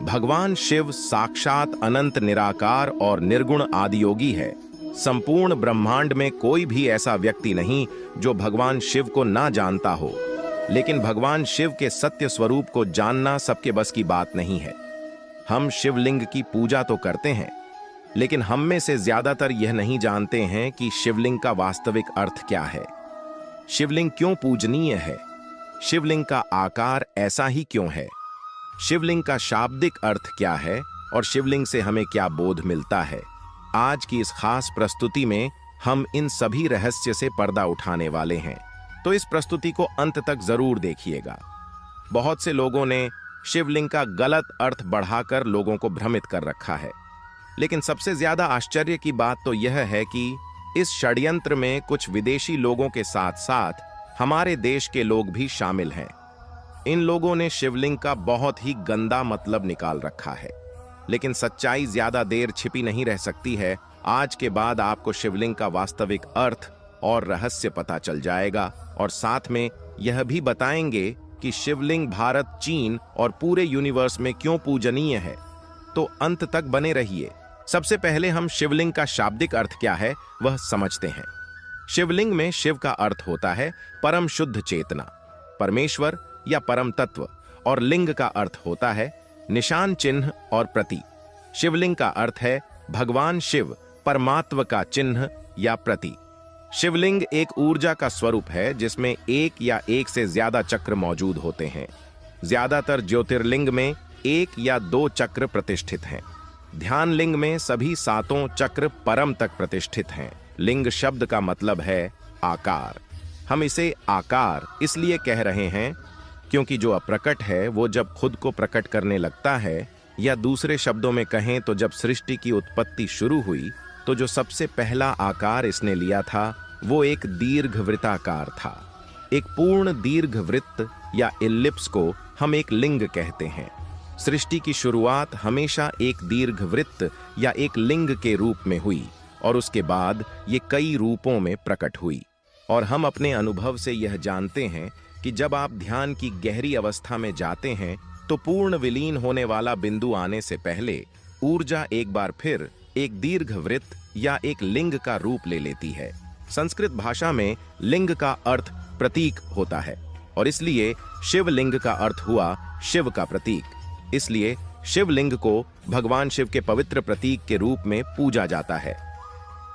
भगवान शिव साक्षात अनंत निराकार और निर्गुण आदियोगी है। संपूर्ण ब्रह्मांड में कोई भी ऐसा व्यक्ति नहीं जो भगवान शिव को ना जानता हो, लेकिन भगवान शिव के सत्य स्वरूप को जानना सबके बस की बात नहीं है। हम शिवलिंग की पूजा तो करते हैं, लेकिन हम में से ज्यादातर यह नहीं जानते हैं कि शिवलिंग का वास्तविक अर्थ क्या है। शिवलिंग क्यों पूजनीय है? शिवलिंग का आकार ऐसा ही क्यों है? शिवलिंग का शाब्दिक अर्थ क्या है और शिवलिंग से हमें क्या बोध मिलता है? आज की इस खास प्रस्तुति में हम इन सभी रहस्य से पर्दा उठाने वाले हैं, तो इस प्रस्तुति को अंत तक जरूर देखिएगा। बहुत से लोगों ने शिवलिंग का गलत अर्थ बढ़ाकर लोगों को भ्रमित कर रखा है, लेकिन सबसे ज्यादा आश्चर्य की बात तो यह है कि इस षड्यंत्र में कुछ विदेशी लोगों के साथ साथ हमारे देश के लोग भी शामिल हैं। इन लोगों ने शिवलिंग का बहुत ही गंदा मतलब निकाल रखा है, लेकिन सच्चाई ज्यादा देर छिपी नहीं रह सकती है। आज के बाद आपको शिवलिंग का वास्तविक अर्थ और रहस्य पता चल जाएगा, और साथ में यह भी बताएंगे कि शिवलिंग भारत, चीन और पूरे यूनिवर्स में क्यों पूजनीय है। तो अंत तक बने रहिए। सबसे पहले हम शिवलिंग का शाब्दिक अर्थ क्या है वह समझते हैं। शिवलिंग में शिव का अर्थ होता है परम शुद्ध चेतना, परमेश्वर या परम तत्व, और लिंग का अर्थ होता है निशान, चिन्ह और प्रतीक। शिवलिंग का अर्थ है भगवान शिव, परमात्मा का चिन्ह या प्रतीक। शिवलिंग एक ऊर्जा का स्वरूप है जिसमें एक या एक से ज्यादा चक्र मौजूद होते हैं। ज्यादातर ज्योतिर्लिंग में एक या दो चक्र प्रतिष्ठित हैं। ध्यान लिंग में सभी सातों चक्र परम तक प्रतिष्ठित हैं। लिंग शब्द का मतलब है आकार। हम इसे आकार इसलिए कह रहे हैं क्योंकि जो अप्रकट है वो जब खुद को प्रकट करने लगता है, या दूसरे शब्दों में कहें तो जब सृष्टि की उत्पत्ति शुरू हुई तो जो सबसे पहला आकार इसने लिया था वो एक दीर्घवृत्ताकार था। एक पूर्ण दीर्घवृत्त या इलिप्स को हम एक लिंग कहते हैं। सृष्टि की शुरुआत हमेशा एक दीर्घवृत्त या एक लिंग के रूप में हुई, और उसके बाद ये कई रूपों में प्रकट हुई। और हम अपने अनुभव से यह जानते हैं कि जब आप ध्यान की गहरी अवस्था में जाते हैं तो पूर्ण विलीन होने वाला बिंदु आने से पहले ऊर्जा एक बार फिर एक दीर्घवृत्त या एक लिंग का रूप ले लेती है। संस्कृत भाषा में लिंग का अर्थ प्रतीक होता है, और इसलिए शिवलिंग का अर्थ हुआ शिव का प्रतीक। इसलिए शिवलिंग को भगवान शिव के पवित्र प्रतीक के रूप में पूजा जाता है।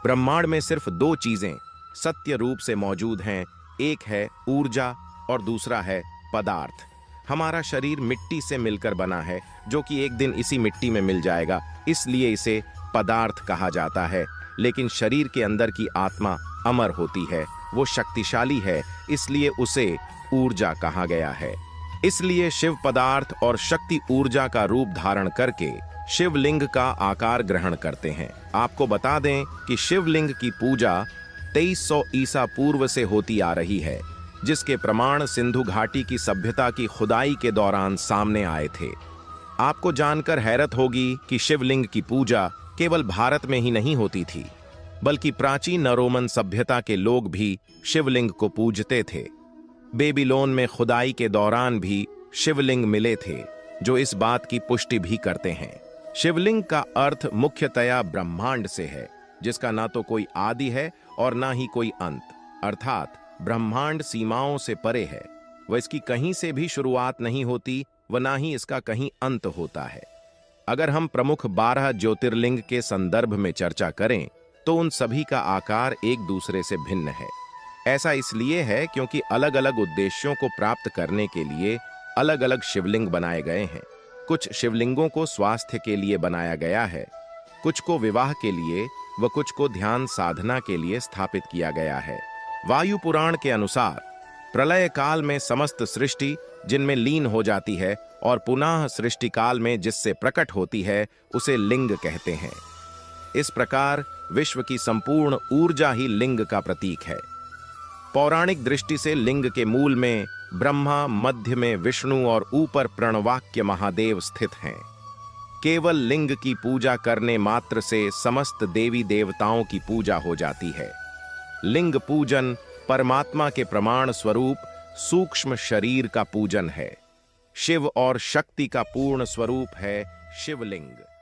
ब्रह्मांड में सिर्फ दो चीजें सत्य रूप से मौजूद हैं, एक है ऊर्जा और दूसरा है पदार्थ। हमारा शरीर मिट्टी से मिलकर बना है, जो कि एक दिन इसी मिट्टी में मिल जाएगा, इसलिए इसे पदार्थ कहा जाता है। लेकिन शरीर के अंदर की आत्मा अमर होती है, वो शक्तिशाली है, इसलिए उसे ऊर्जा कहा गया है। इसलिए शिव पदार्थ और शक्ति ऊर्जा का रूप धारण करके शिवलिंग का आकार ग्रहण करते हैं। आपको बता दें कि शिवलिंग की पूजा 2300 ईसा पूर्व से होती आ रही है, जिसके प्रमाण सिंधु घाटी की सभ्यता की खुदाई के दौरान सामने आए थे। आपको जानकर हैरत होगी कि शिवलिंग की पूजा केवल भारत में ही नहीं होती थी, बल्कि प्राचीन रोमन सभ्यता के लोग भी शिवलिंग को पूजते थे। बेबीलोन में खुदाई के दौरान भी शिवलिंग मिले थे, जो इस बात की पुष्टि भी करते हैं। शिवलिंग का अर्थ मुख्यतया ब्रह्मांड से है, जिसका ना तो कोई आदि है और ना ही कोई अंत, अर्थात ब्रह्मांड सीमाओं से परे है। वह इसकी कहीं से भी शुरुआत नहीं होती, व ना ही इसका कहीं अंत होता है। अगर हम प्रमुख 12 ज्योतिर्लिंग के संदर्भ में चर्चा करें तो उन सभी का आकार एक दूसरे से भिन्न है। ऐसा इसलिए है क्योंकि अलग अलग उद्देश्यों को प्राप्त करने के लिए अलग अलग शिवलिंग बनाए गए हैं। कुछ शिवलिंगों को स्वास्थ्य के लिए बनाया गया है, कुछ को विवाह के लिए व कुछ को ध्यान साधना के लिए स्थापित किया गया है। वायु पुराण के अनुसार प्रलय काल में समस्त सृष्टि जिनमें लीन हो जाती है और पुनः सृष्टि काल में जिससे प्रकट होती है उसे लिंग कहते हैं। इस प्रकार विश्व की संपूर्ण ऊर्जा ही लिंग का प्रतीक है। पौराणिक दृष्टि से लिंग के मूल में ब्रह्मा, मध्य में विष्णु और ऊपर प्रणवाक्य महादेव स्थित हैं। केवल लिंग की पूजा करने मात्र से समस्त देवी देवताओं की पूजा हो जाती है। लिंग पूजन परमात्मा के प्रमाण स्वरूप सूक्ष्म शरीर का पूजन है। शिव और शक्ति का पूर्ण स्वरूप है शिवलिंग।